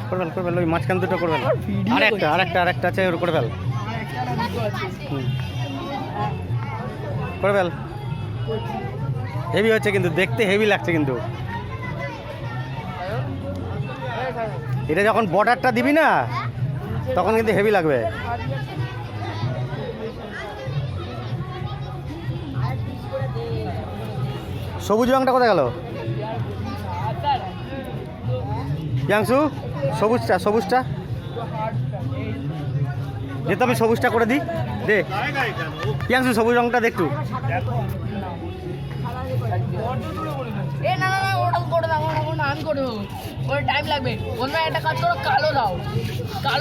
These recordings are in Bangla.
করবেন করবেন ওই মাঝখান দুটো করবেন আরেকটা আছে ওর করবেন করবেন হেভি হচ্ছে কিন্তু দেখতে হেভি লাগছে কিন্তু এটা যখন বর্ডারটা দিবি না তখন কিন্তু হেভি লাগবে সবুজ রংটা কোথায় গেল প্রিয়াংশু সবুজটা দে তো আমি সবুজটা করে দিই দে প্রিয়াংশু সবুজ রংটা দেখটু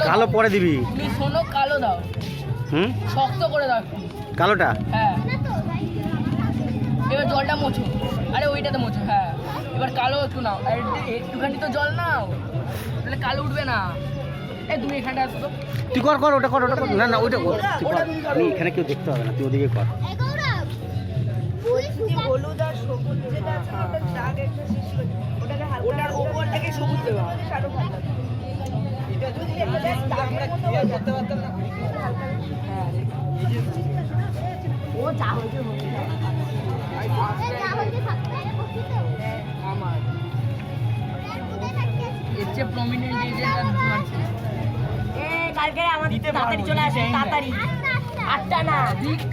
কালো পরে দিবি কালো দাও শক্ত করে দাও কালোটা হ্যাঁ এবার জলটা মোছো আরে ওইটাতে মোছো হ্যাঁ এবার কালো একটু নাও একটুখানি তো জল নাও তাহলে কালো উঠবে না এই তুমি এখানটা আসো তো তুই কর ওটা কর না ওইটা আমি এখানে কেউ দেখতে হবে না তুই ওদিকে কর হলুদ আর সবুজ যেটা আছে ওটার দাগ একটা সৃষ্টি হচ্ছে ওটাকে হালকা ওটার উপর থেকে সবুজ দেবে আরো ভালো লাগবে এটা যদি একটা দাগের মতো হয়ে যেতে পারতাম না হ্যাঁ ও যা হয়েছে আমার এর চেয়ে প্রমিনেন্ট এই যে তোমার কালকে আমার তাড়াতাড়ি চলে আসে তাড়াতাড়ি 8টা না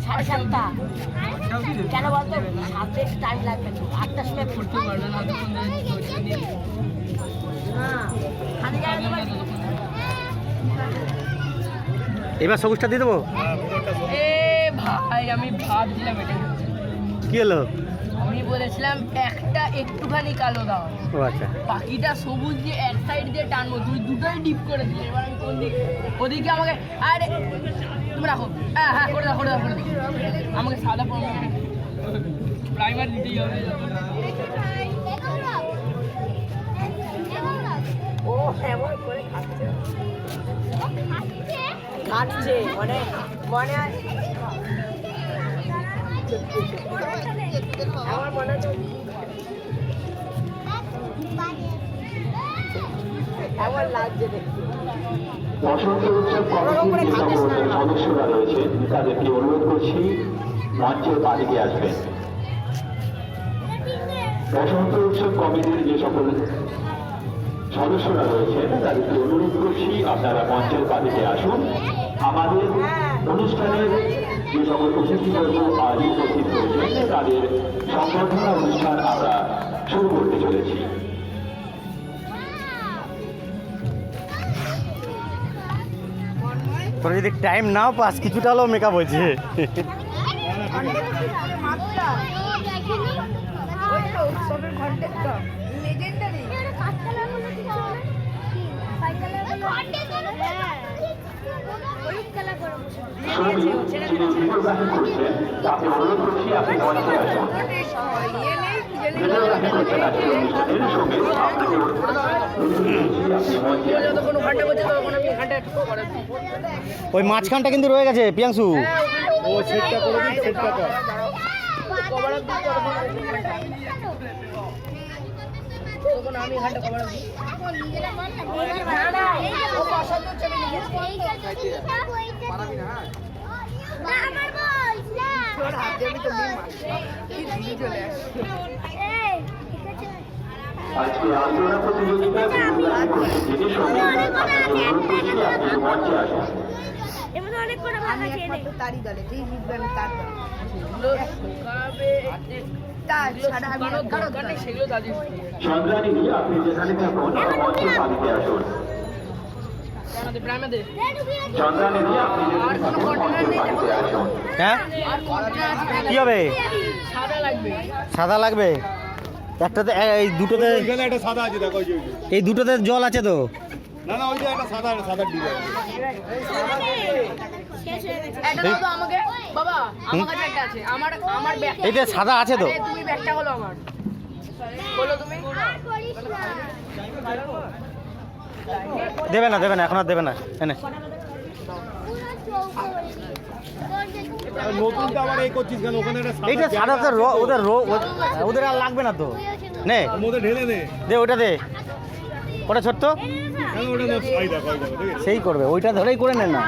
7:30 কেন বলতো সাথে টাইম লাগবে 8টার সময় করতে পারবে না তো কোন এবার সবুজটা দিয়ে দেবো এ ভাই আমি ভাবছিলাম এটা কি হলো আমি বলেছিলাম একটা একটুখানি কালো দাও ও আচ্ছা বাকিটা সবুজ দিয়ে এক সাইড দিয়ে টানবো তুই দুটোই ডিপ করে দিলে এবার আমি কোন দিকে ওদিকে আমাকে আরে তুমি রাখো হ্যাঁ করে দাও আমাকে সাদা প্রাইমার দিতেই হবে ও এমন করে খাচ্ছে অনেক মনে হয় আমার মনে হয় এমন লাগছে দেখতে বসন্ত উৎসব কমিটির যে সকল সদস্যরা রয়েছেন তাদেরকে অনুরোধ করছি মঞ্চের বাড়িতে আসবেন বসন্ত উৎসব কমিটির যে সকল সদস্যরা রয়েছেন তাদেরকে অনুরোধ করছি আপনারা মঞ্চের বাড়িতে আসুন আমাদের অনুষ্ঠানের যে সকল অতিথিবর্গ আজ উপস্থিত রয়েছেন তাদের সংবর্ধনা অনুষ্ঠান আমরা শুরু করতে চলেছি তোর যদি টাইম নাও পাস কিছুটা হলেও মেকআপ হয়েছে তাকে অনুরোধ করছি আপনি মঞ্চে আসুন ওই মাঝখানটা কিন্তু রয়ে গেছে প্রিয়াংশু ও সেটটা করে দিই সেটটা কর আমি এখানটা কভার দিই আজকে আলোচনা প্রতিযোগিতা যিনি সঙ্গে আপনি মঞ্চে আসেন তারই দলে তুই জিতবে আমি তার দলে চন্দ্রানী আপনি যেখানে থাকুন মঞ্চে পালিতে আসুন চন্দ্রানী আপনি যেখানে থাকুন মঞ্চে পালিতে আসুন হ্যাঁ কি হবে সাদা লাগবে একটাতে এই দুটোতে একটা সাদা আছে দেখো এই দুটোতে জল আছে তো না ওই যে একটা সাদা ডিজাইন এটা দাও তো আমাকে বাবা আমার কাছে একটা আছে আমার ব্যাগ এইটা সাদা আছে তো তুমি ব্যাগটা হলো আমার বলো তুমি দেবে না এখন আর দেবে না এনে নতুনটা আবার এই করছিস কেন? ওখানে একটা এইটা সাদাতে ওদের আর লাগবে না তো। নে মধ্যে ঢেলে নে। দে ওটা দে, ওটা ছোট্ট কেন ওটা না? এই দেখো, এই দেখো, ঠিক আছে? সেই করবে, ওইটা ধরেই করে নেন না।